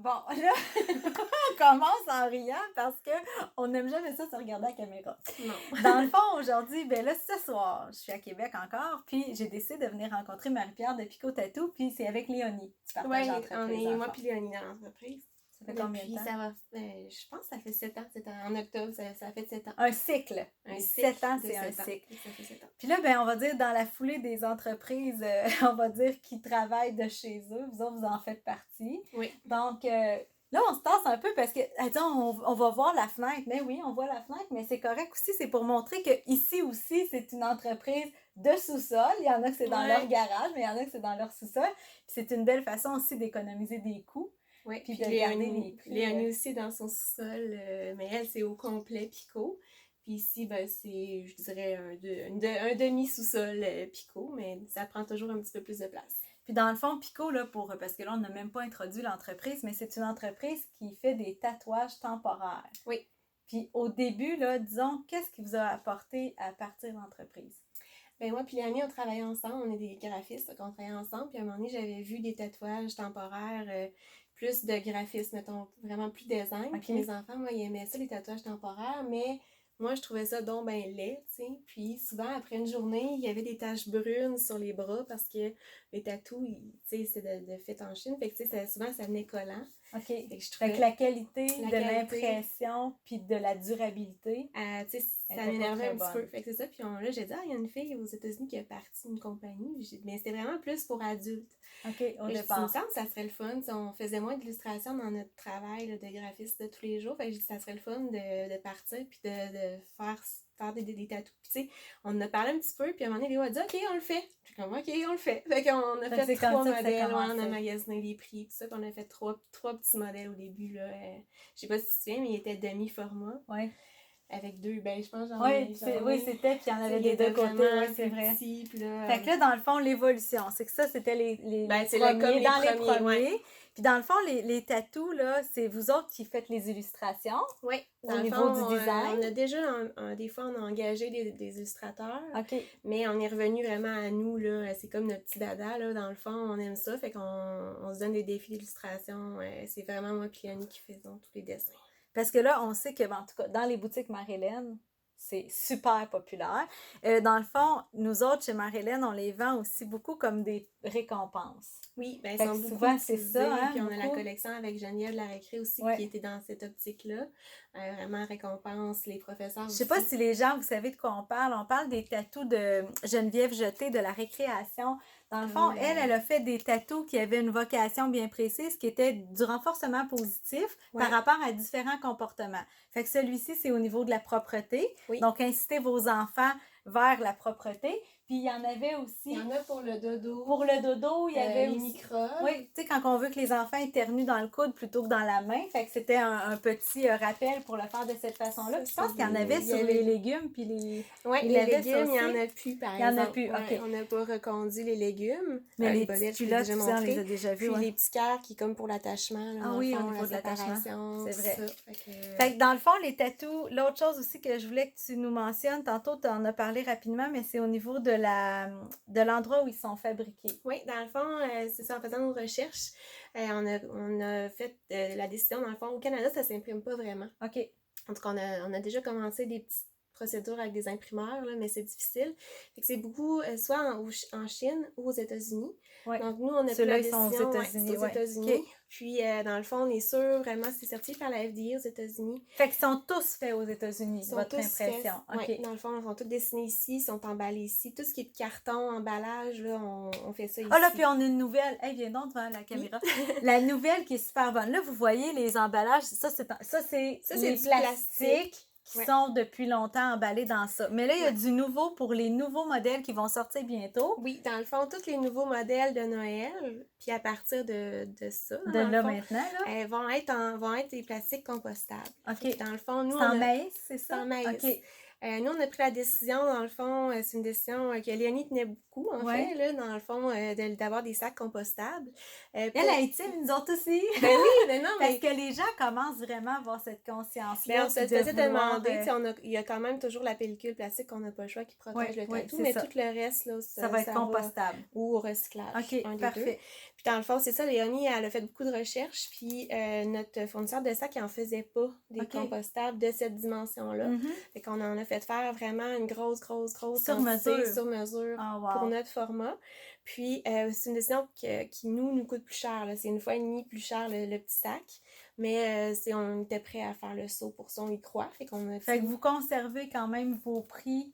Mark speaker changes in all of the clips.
Speaker 1: Bon, là, on commence en riant parce que on n'aime jamais ça se regarder à la caméra.
Speaker 2: Non.
Speaker 1: Dans le fond, aujourd'hui, ben là, ce soir, je suis à Québec encore, puis j'ai décidé de venir rencontrer Marie-Pierre de Pico Tattoo, puis c'est avec Léonie. Tu partages
Speaker 2: Oui, on
Speaker 1: l'entreprise,
Speaker 2: est
Speaker 1: dans le
Speaker 2: moi
Speaker 1: fond.
Speaker 2: puis Léonie dans l'entreprise.
Speaker 1: Ça fait combien de
Speaker 2: Depuis,
Speaker 1: temps?
Speaker 2: ça va, je pense que ça fait 7 ans. En octobre, ça fait 7 ans.
Speaker 1: Un cycle.
Speaker 2: Un
Speaker 1: Les
Speaker 2: cycle
Speaker 1: 7 ans,
Speaker 2: de
Speaker 1: c'est un
Speaker 2: 7 ans.
Speaker 1: cycle.
Speaker 2: Ça fait 7 ans.
Speaker 1: Puis là, ben, on va dire dans la foulée des entreprises, on va dire qui travaillent de chez eux. Vous autres, vous en faites partie.
Speaker 2: Oui.
Speaker 1: Donc, là, on se tasse un peu parce que, attends, on va voir la fenêtre. Mais oui, on voit la fenêtre, mais c'est correct aussi. C'est pour montrer que ici aussi, c'est une entreprise de sous-sol. Il y en a que c'est dans leur garage, mais il y en a que c'est dans leur sous-sol. Puis c'est une belle façon aussi d'économiser des coûts.
Speaker 2: Oui,
Speaker 1: Puis
Speaker 2: puis
Speaker 1: de garder les prix.
Speaker 2: Léonie aussi dans son sous-sol, mais elle, c'est au complet Pico. Puis ici, ben, c'est, je dirais, un demi-sous-sol Pico, mais ça prend toujours un petit peu plus de place.
Speaker 1: Puis dans le fond, Pico, là, parce que là, on n'a même pas introduit l'entreprise, mais c'est une entreprise qui fait des tatouages temporaires.
Speaker 2: Oui.
Speaker 1: Puis au début, là, disons, qu'est-ce qui vous a apporté à partir de l'entreprise?
Speaker 2: Ben moi puis Léonie, on travaillait ensemble, on est des graphistes, donc on travaillait ensemble. Puis à un moment donné, j'avais vu des tatouages temporaires, plus de graphisme, mettons, vraiment plus design.
Speaker 1: Ok.
Speaker 2: Puis mes enfants, moi, ils aimaient ça, les tatouages temporaires, mais moi, je trouvais ça donc ben laid, tu sais. Puis souvent, après une journée, il y avait des taches brunes sur les bras parce que les tatous, tu sais, c'était de fait en Chine. Fait que, tu sais, souvent, ça venait collant.
Speaker 1: OK.
Speaker 2: Fait que je
Speaker 1: Fait
Speaker 2: trouvais...
Speaker 1: que la qualité de l'impression puis de la durabilité,
Speaker 2: tu sais, ça
Speaker 1: était pas
Speaker 2: m'énervait
Speaker 1: très
Speaker 2: un petit
Speaker 1: bonne.
Speaker 2: peu. Fait que c'est ça. Puis là, j'ai dit, il y a une fille aux États-Unis qui a parti d'une compagnie. Mais c'était vraiment plus pour adultes.
Speaker 1: OK, au
Speaker 2: Fait que
Speaker 1: départ.
Speaker 2: il me semble que ça serait le fun. Si on faisait moins d'illustrations dans notre travail là, de graphiste de tous les jours. Fait que j'ai dit, ça serait le fun de partir puis de faire des tatous. Puis tu sais, on en a parlé un petit peu. Puis à un moment donné, Léo a dit, OK, on le fait. Puis comme, OK, on le fait. Fait qu'on a fait 3 modèles. On a magasiné les prix. Tout ça. Puis on a fait trois petits modèles au début. Là. Je sais pas si tu te souviens, mais il était demi-format.
Speaker 1: Ouais.
Speaker 2: Avec deux, ben je pense que
Speaker 1: oui, c'était, puis il y en avait des deux côtés, oui, c'est vrai.
Speaker 2: Petit, là,
Speaker 1: fait que là, dans le fond, l'évolution, c'est que ça, c'était les premiers. Les premiers. Ouais. Puis dans le fond, les tatous, là, c'est vous autres qui faites les illustrations.
Speaker 2: Oui,
Speaker 1: au niveau du design.
Speaker 2: On a déjà, des fois, on a engagé des illustrateurs.
Speaker 1: OK.
Speaker 2: Mais on est revenu vraiment à nous, là. C'est comme notre petit dada, là. Dans le fond, on aime ça. Fait qu'on se donne des défis d'illustration. C'est vraiment moi et Léonie qui faisons tous les dessins.
Speaker 1: Parce que là, on sait que, en tout cas, dans les boutiques Marie-Hélène, c'est super populaire. Dans le fond, nous autres, chez Marie-Hélène, on les vend aussi beaucoup comme des récompenses.
Speaker 2: Oui, ben
Speaker 1: fait
Speaker 2: sont
Speaker 1: que
Speaker 2: beaucoup
Speaker 1: souvent, c'est ça. Hein,
Speaker 2: puis on
Speaker 1: beaucoup.
Speaker 2: a la collection avec Geneviève de la Récré aussi, qui était dans cette optique-là. Vraiment récompense les professeurs aussi.
Speaker 1: Je sais pas si les gens, vous savez de quoi on parle. On parle des tatous de Geneviève Jeté de la Récréation. Dans le fond, elle a fait des tatous qui avaient une vocation bien précise, qui était du renforcement positif par rapport à différents comportements. Fait que celui-ci, c'est au niveau de la propreté. Oui. Donc, incitez vos enfants vers la propreté. Puis, il y en avait aussi...
Speaker 2: Il y en a pour le dodo.
Speaker 1: Pour le dodo, il y avait
Speaker 2: les
Speaker 1: aussi...
Speaker 2: microbes.
Speaker 1: Oui, tu sais, quand on veut que les enfants éternuent dans le coude plutôt que dans la main. Fait que c'était un petit rappel pour le faire de cette façon-là. Je pense qu'il y en avait sur les légumes. Puis les...
Speaker 2: Oui, les légumes, il y en a plus, par exemple.
Speaker 1: Il y en a plus, OK.
Speaker 2: On n'a pas reconduit les légumes.
Speaker 1: Mais les petits culottes, tu sais, on les a déjà vus.
Speaker 2: Puis les petits cœurs qui, comme pour l'attachement. Là,
Speaker 1: oui, au niveau de l'attachement. C'est vrai. Fait que dans le fond, les tatous, l'autre chose aussi que je voulais que tu nous mentionnes, tantôt tu en as parlé rapidement, mais c'est au niveau de l'endroit où ils sont fabriqués.
Speaker 2: Oui, dans le fond, c'est ça, en faisant nos recherches, on a fait la décision, dans le fond, au Canada, ça ne s'imprime pas vraiment.
Speaker 1: OK.
Speaker 2: En tout cas, on a déjà commencé des petites procédures avec des imprimeurs, là, mais c'est difficile. Fait que c'est beaucoup, soit en Chine ou aux États-Unis.
Speaker 1: Ouais.
Speaker 2: Donc, nous, on a pris la décision aux États-Unis. Okay. Puis, dans le fond, on est sûr, vraiment, c'est certifié par la FDA aux États-Unis.
Speaker 1: Fait qu'ils sont tous faits aux États-Unis, votre impression.
Speaker 2: Okay. Oui, dans le fond, ils sont tous dessinés ici, ils sont emballés ici. Tout ce qui est de carton, emballage, là, on fait ça ici.
Speaker 1: Ah là, puis on a une nouvelle. Hey, viens donc devant la caméra. La nouvelle qui est super bonne. Là, vous voyez les emballages. Ça, c'est les plastiques qui sont depuis longtemps emballés dans ça. Mais là, il y a du nouveau pour les nouveaux modèles qui vont sortir bientôt.
Speaker 2: Oui, dans le fond, tous les nouveaux modèles de Noël, puis à partir de ça,
Speaker 1: de là maintenant, là,
Speaker 2: vont être des plastiques compostables.
Speaker 1: OK.
Speaker 2: Dans le fond, nous,
Speaker 1: sans maïs, c'est ça?
Speaker 2: Sans maïs.
Speaker 1: OK.
Speaker 2: Nous, on a pris la décision, dans le fond, c'est une décision que Léonie tenait beaucoup, en
Speaker 1: Ouais.
Speaker 2: fait, là, dans le fond, d'avoir des sacs compostables.
Speaker 1: Elle a été, nous autres aussi.
Speaker 2: Ben oui, mais non,
Speaker 1: Parce
Speaker 2: mais
Speaker 1: que les gens commencent vraiment à avoir cette conscience-là.
Speaker 2: ben, on se
Speaker 1: puis de
Speaker 2: faisait
Speaker 1: vouloir,
Speaker 2: demander, tu sais, il y a quand même toujours la pellicule plastique qu'on n'a pas le choix qui protège
Speaker 1: Oui,
Speaker 2: le
Speaker 1: oui,
Speaker 2: tatou,
Speaker 1: c'est
Speaker 2: mais
Speaker 1: ça.
Speaker 2: tout le reste, là,
Speaker 1: Ça va être compostable.
Speaker 2: ou au recyclage,
Speaker 1: OK,
Speaker 2: un des deux.
Speaker 1: parfait.
Speaker 2: Puis dans le fond, c'est ça, Léonie, elle a fait beaucoup de recherches, puis notre fournisseur de sacs, il en faisait pas des
Speaker 1: OK.
Speaker 2: compostables de cette dimension-là.
Speaker 1: Mhm.
Speaker 2: Fait qu'on en a fait faire vraiment une grosse
Speaker 1: Sur
Speaker 2: quantité
Speaker 1: mesure.
Speaker 2: sur mesure
Speaker 1: Oh,
Speaker 2: pour
Speaker 1: wow.
Speaker 2: notre format. Puis c'est une décision qui nous coûte plus cher, là. C'est 1,5 fois plus cher le petit sac. Mais on était prêt à faire le saut pour ça, on y croit. Fait
Speaker 1: que vous conservez quand même vos prix.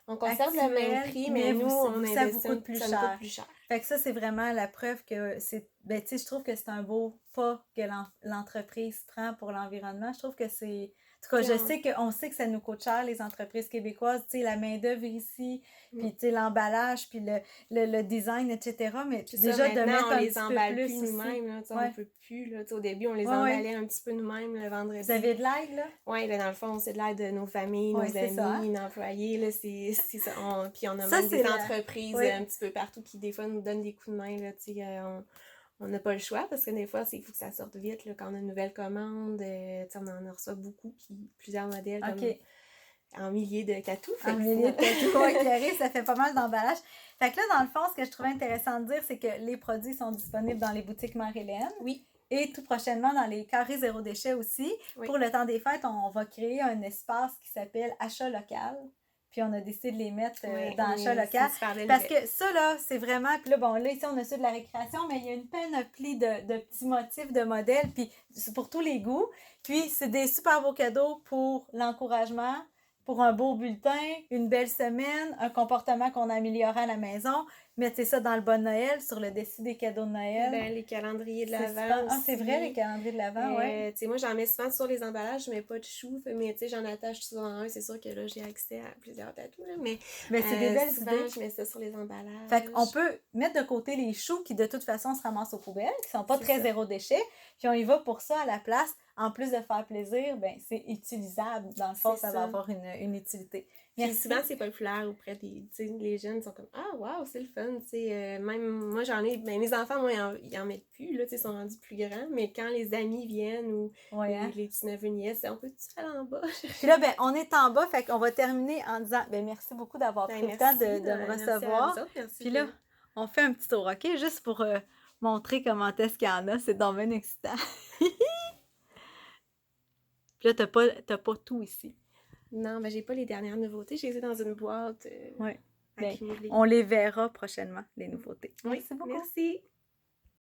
Speaker 2: On conserve le même prix, mais nous,
Speaker 1: ça vous coûte plus
Speaker 2: ça nous
Speaker 1: cher.
Speaker 2: coûte plus cher.
Speaker 1: Fait que ça, c'est vraiment la preuve que c'est... Ben, tu sais, je trouve que c'est un beau pas que l'entreprise prend pour l'environnement. Je trouve que c'est... En tout cas, on sait que ça nous coûte cher, les entreprises québécoises, tu sais, la main-d'œuvre ici, puis tu sais, l'emballage, puis le design, etc. Mais
Speaker 2: puis
Speaker 1: déjà,
Speaker 2: ça,
Speaker 1: de mettre
Speaker 2: on
Speaker 1: un
Speaker 2: les
Speaker 1: petit peu
Speaker 2: emballe
Speaker 1: plus
Speaker 2: plus nous-mêmes, là,
Speaker 1: ouais.
Speaker 2: On peut plus, là, au début, on les emballait un petit peu nous-mêmes le vendredi.
Speaker 1: Vous avez de l'aide, là?
Speaker 2: Oui, ben dans le fond, c'est de l'aide de nos familles, nos amis, nos employés, là, c'est ça. Puis on a même des entreprises un petit peu partout qui, des fois, nous donnent des coups de main, là, tu sais, on n'a pas le choix parce que des fois, il faut que ça sorte vite là, quand on a une nouvelle commande. On en reçoit beaucoup, puis plusieurs modèles en milliers de tatous.
Speaker 1: En milliers de tatous qui arrivent, ça fait pas mal d'emballage. Fait que là, dans le fond, ce que je trouvais intéressant de dire, c'est que les produits sont disponibles dans les boutiques Marie-Hélène.
Speaker 2: Oui.
Speaker 1: Et tout prochainement dans les carrés zéro déchet aussi. Oui. Pour le temps des fêtes, on va créer un espace qui s'appelle Achat local. Puis on a décidé de les mettre dans Achat local. Parce que ça, là, c'est vraiment... Puis là, bon, là, ici, on a ceux de la récréation, mais il y a une panoplie de petits motifs, de modèles, puis c'est pour tous les goûts. Puis c'est des super beaux cadeaux pour l'encouragement, pour un beau bulletin, une belle semaine, un comportement qu'on a amélioré à la maison. Mettez ça dans le bon Noël, sur le dessus des cadeaux de Noël.
Speaker 2: Ben, les calendriers de l'Avent.
Speaker 1: Ah, c'est vrai, les calendriers de l'Avent, oui.
Speaker 2: Tu sais, moi, j'en mets souvent sur les emballages, je mets pas de choux, mais tu sais, j'en attache souvent un. C'est sûr que là, j'ai accès à plusieurs tatous, là, mais
Speaker 1: c'est des belles
Speaker 2: souvent,
Speaker 1: idées.
Speaker 2: je mets ça sur les emballages.
Speaker 1: Fait qu'on peut mettre de côté les choux qui, de toute façon, se ramassent aux poubelles, qui sont pas très zéro déchet, puis on y va pour ça à la place. En plus de faire plaisir, ben c'est utilisable. Dans le fond, ça va avoir une utilité.
Speaker 2: Puis souvent, c'est populaire auprès des... Tu sais, les jeunes sont comme « Ah, wow, c'est le fun! » Tu sais, même moi, j'en ai... Ben, mes enfants, moi, ils en mettent plus, là, tu sais, ils sont rendus plus grands. Mais quand les amis viennent ou les petits neveux nièces, on peut-tu aller en bas? Puis
Speaker 1: là, ben, on est en bas, fait qu'on va terminer en disant « Ben, merci beaucoup d'avoir pris le temps de me recevoir. » Puis là, on fait un petit tour, OK? Juste pour montrer comment est-ce qu'il y en a. C'est donc bien excitant. Puis là, t'as pas tout ici.
Speaker 2: Non, ben j'ai pas les dernières nouveautés. J'ai les ai dans une boîte accumulée.
Speaker 1: On les verra prochainement, les nouveautés.
Speaker 2: Merci beaucoup. Merci.